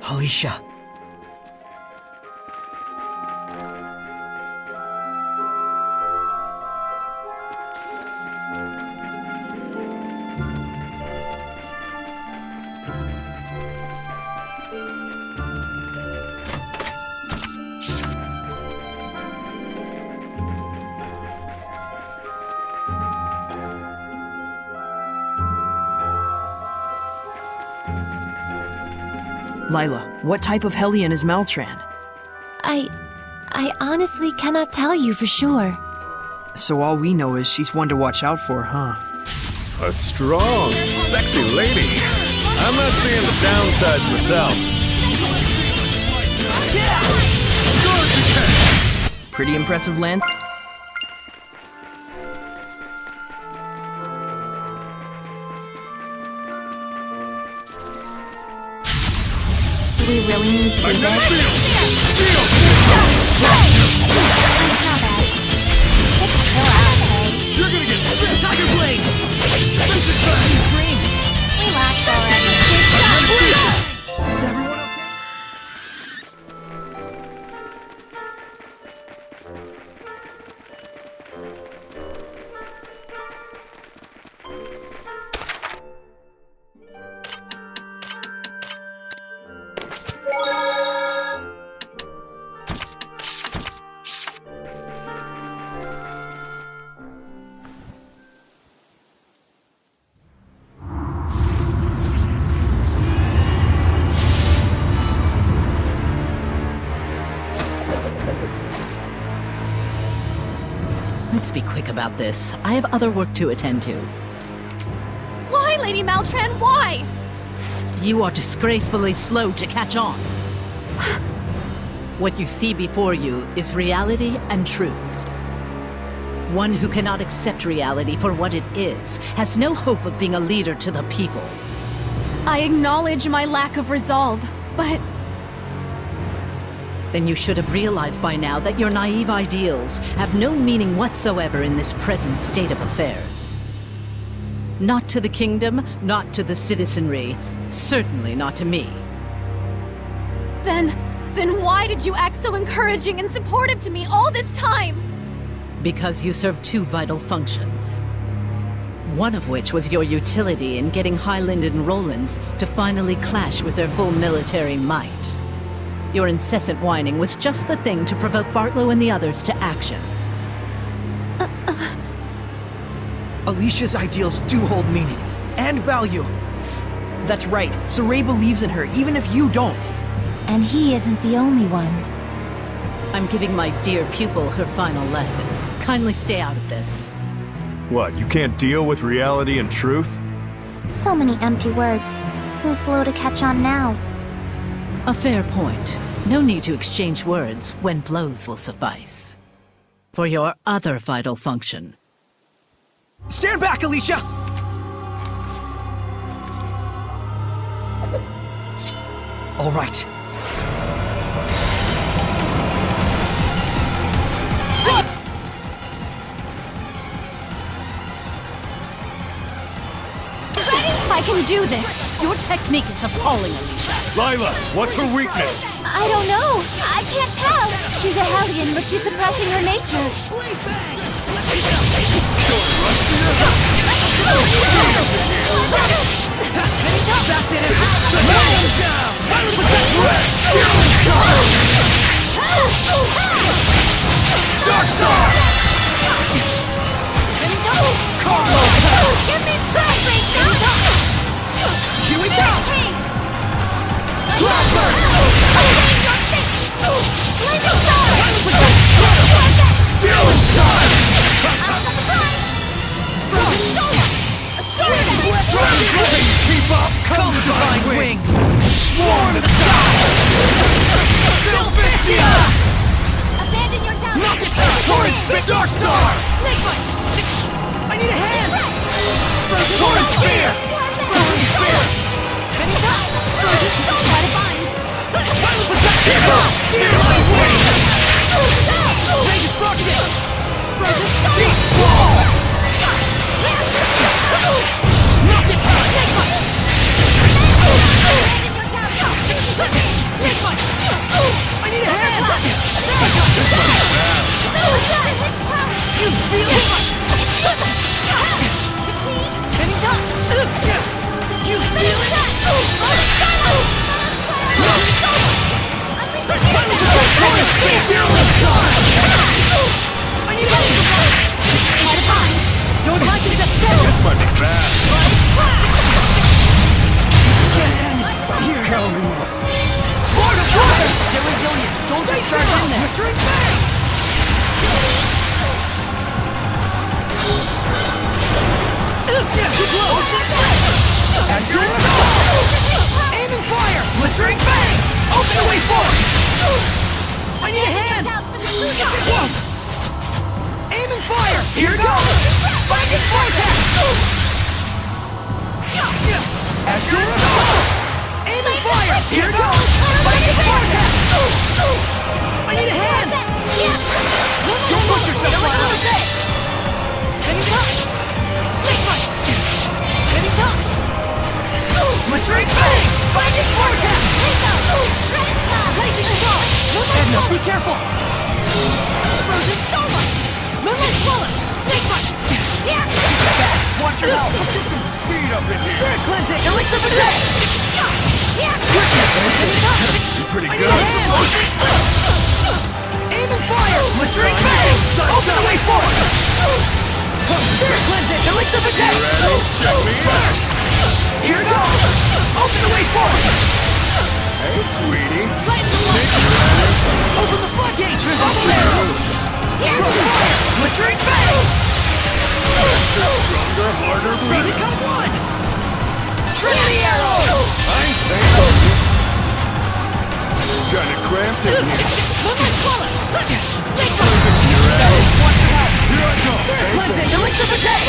Alisha. Lila, what type of Hellion is Maltran? I honestly cannot tell you for sure. So all we know is she's one to watch out for, huh? A strong, sexy lady. I'm not seeing the downsides myself. Pretty impressive land. Do we really need to do this? You're gonna get Tiger Blade! Dreams! Relax already. Is everyone okay? Let's be quick about this. I have other work to attend to. Why, Lady Maltran, why? You are disgracefully slow to catch on. What you see before you is reality and truth. One who cannot accept reality for what it is has no hope of being a leader to the people. I acknowledge my lack of resolve, but... Then you should have realized by now that your naive ideals have no meaning whatsoever in this present state of affairs. Not to the kingdom, not to the citizenry, certainly not to me. Then why did you act so encouraging and supportive to me all this time? Because you serve two vital functions. One of which was your utility in getting Highland and Rollins to finally clash with their full military might. Your incessant whining was just the thing to provoke Bartlow and the others to action. Alisha's ideals do hold meaning and value. That's right. Sorey believes in her, even if you don't. And he isn't the only one. I'm giving my dear pupil her final lesson. Kindly stay out of this. What, you can't deal with reality and truth? So many empty words. Who's slow to catch on now? A fair point. No need to exchange words when blows will suffice. For your other vital function. Stand back, Alisha! All right. I can do this! Your technique is appalling, Alisha. Lila, what's her weakness? I don't know. I can't tell. She's a Hellion, but she's suppressing her nature. That's it! Dark Star! Give me strength, Rachel! Here we go! Blackbird! Blazing Star! Fearless Shot! Keep up! Come, Divine Wings! Swarm of Stars! Sylvestia! Abandon your tower! Knock this down! Torrent Spit! Dark Star! Snake Bite! I need a hand! Torrent Spear! Torrent Spear! Ready top! Try to bind! Keep up! Fearless Wings! Ray Destruction! Deep Squall! Knock this down! Snake Bite! I need a hand! You feel it? Ready top! You feel it? Fearless Shot! I need a hand! Don't like it, just This might be bad. Here, help me up. Lord of Fire! They're resilient. Don't Say just start in there. Blistering Bangs! Too close! Azure Assault! Aim and fire! Blistering Bangs! Open the way forward! I need a hand! Whoa! Aim and fire! Here goes! Binding Vortex! Azure Assault! Aim and fire! Here goes! Binding Vortex! I need a hand! Don't push yourself, Lila! Ready top! Snake Bite! Ready top! Blistering Bangs! Binding Vortex! Raging Star! Edna, be careful! Frozen Starlight! Moonlight Swallow! Snake Bite! Watch your health! Let's get some speed up in here! Spirit Cleansing! Elixir for day! Pretty I need good. a hand! Aim and fire! Blistering Bangs! Open the way forward! Spirit Cleansing! Elixir for day! Check me out. Here goes! Open the way forward! Hey, sweetie. Open the floodgates! Bubble arrow! Fire! Blistering Bangs! Stronger, harder, Three better. become one! Trinity arrow! I'm thankful. Kinda cramped in here. Moonlight Swallow! Snake Bite! Watch your health! Here I go. Spirit Cleansing! Elixir for day!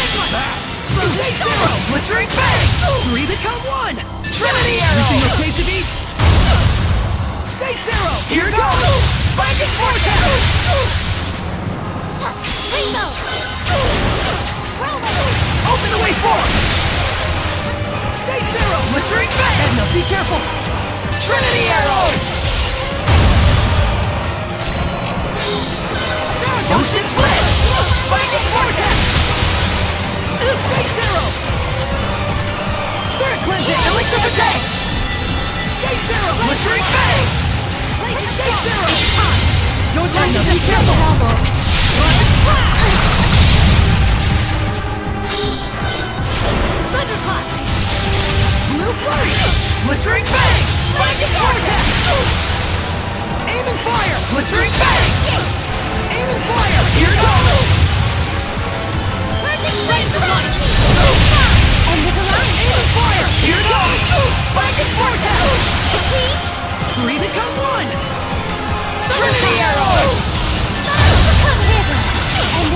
Say zero! Blistering Bangs! Three become one! Trinity arrow! Everything okay, Sabi? Say zero! Here goes! Binding Vortex! Rainbow! Open the way forward! Say zero! Blistering Bangs! Edna, be careful! Trinity arrow! Ocean Blitz! Binding Vortex! Say zero! Spirit Cleansing! Elixir for day! Say zero! Blistering Bangs! Say zero! Don't let them be careful! Thunderclap! Blue Flurry! Blistering Bangs! Binding Vortex! Aim and fire! Blistering Bangs! Aim and fire! Here goes! Razor Light! Under the line! Aim and fire! Here goes! Binding Vortex! Three become one! Trinity arrow! Become river! And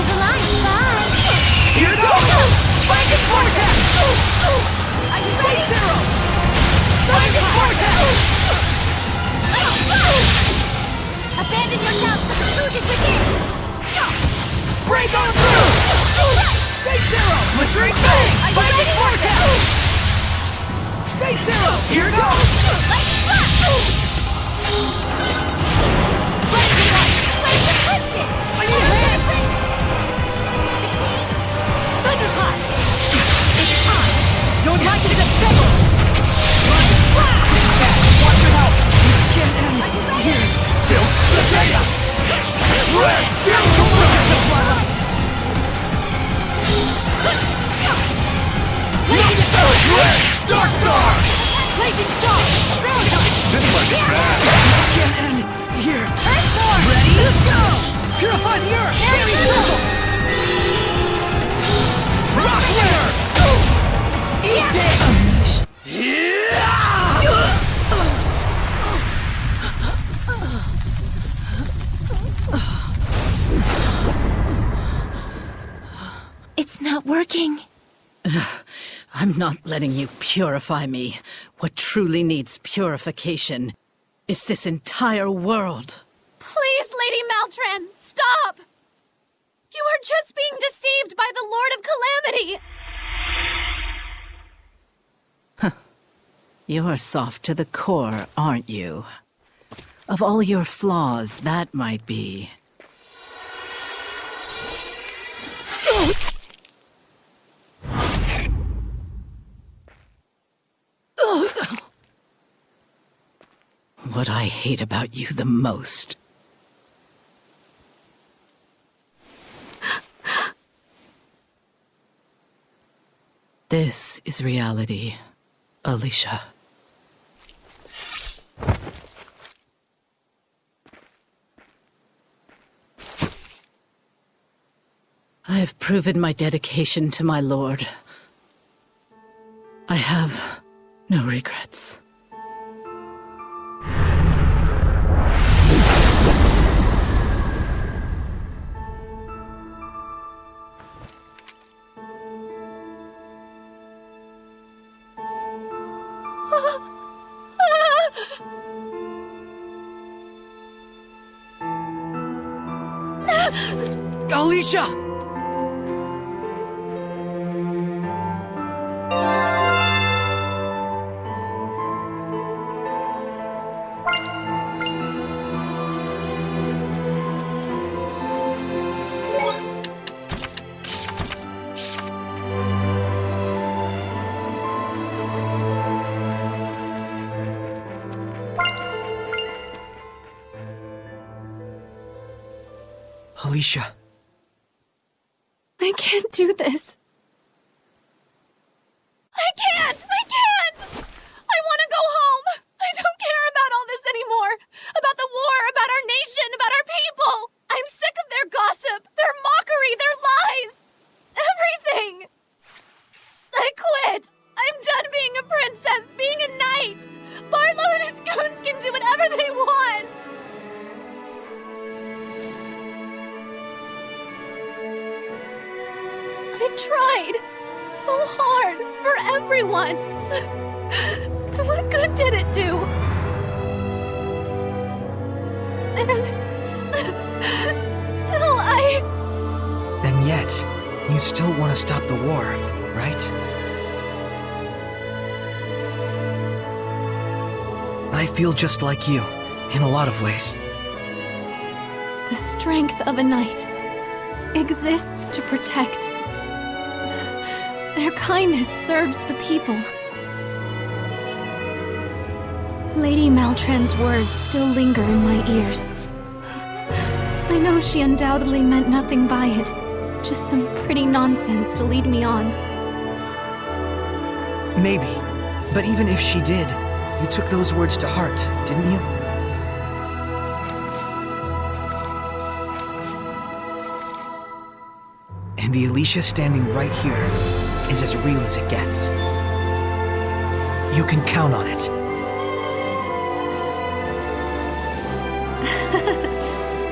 Dark Star! Blazing Star! This might be bad. Can't end here. Earthborn! Ready? Go! Purify the earth! Fairy Circle! Rock Winner! Eat this! It's not working. I'm not letting you purify me. What truly needs purification is this entire world. Please, Lady Maltran, stop! You are just being deceived by the Lord of Calamity! You're soft to the core, aren't you? Of all your flaws, that might be. What I hate about you the most. This is reality, Alisha. I have proven my dedication to my lord. I have no regrets. Alisha! Alisha. I can't do this. I can't! I want to go home! I don't care about all this anymore! About the war, about our nation, about our people! I'm sick of their gossip, their mockery, their lies! Everything! I quit! I'm done being a princess, being a knight! Barlow and his goons can do whatever they want! I've tried so hard for everyone. What good did it do? And still And yet, you still want to stop the war, right? I feel just like you, in a lot of ways. The strength of a knight exists to protect. Their kindness serves the people. Lady Maltran's words still linger in my ears. I know she undoubtedly meant nothing by it, just some pretty nonsense to lead me on. Maybe. But even if she did, you took those words to heart, didn't you? And the Alisha standing right here is as real as it gets. You can count on it.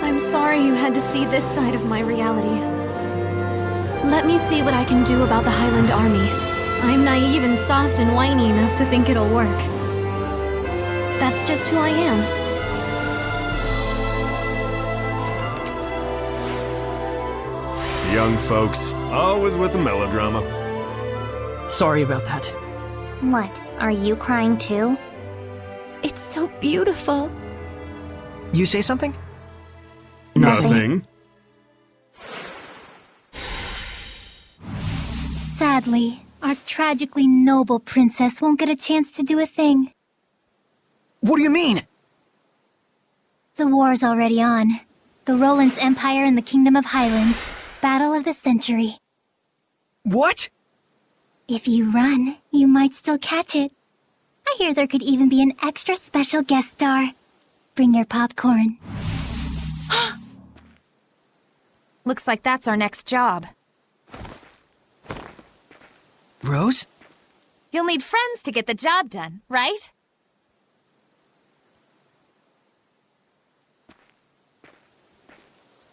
I'm sorry you had to see this side of my reality. Let me see what I can do about the Highland Army. I'm naive and soft and whiny enough to think it'll work. That's just who I am. Young folks, always with the melodrama. Sorry about that. What? Are you crying too? It's so beautiful. You say something? Nothing. Sadly, our tragically noble princess won't get a chance to do a thing. What do you mean? The war's already on. The Roland's Empire and the Kingdom of Highland. Battle of the century. What? If you run, you might still catch it. I hear there could even be an extra special guest star. Bring your popcorn. Looks like that's our next job. Rose? You'll need friends to get the job done, right?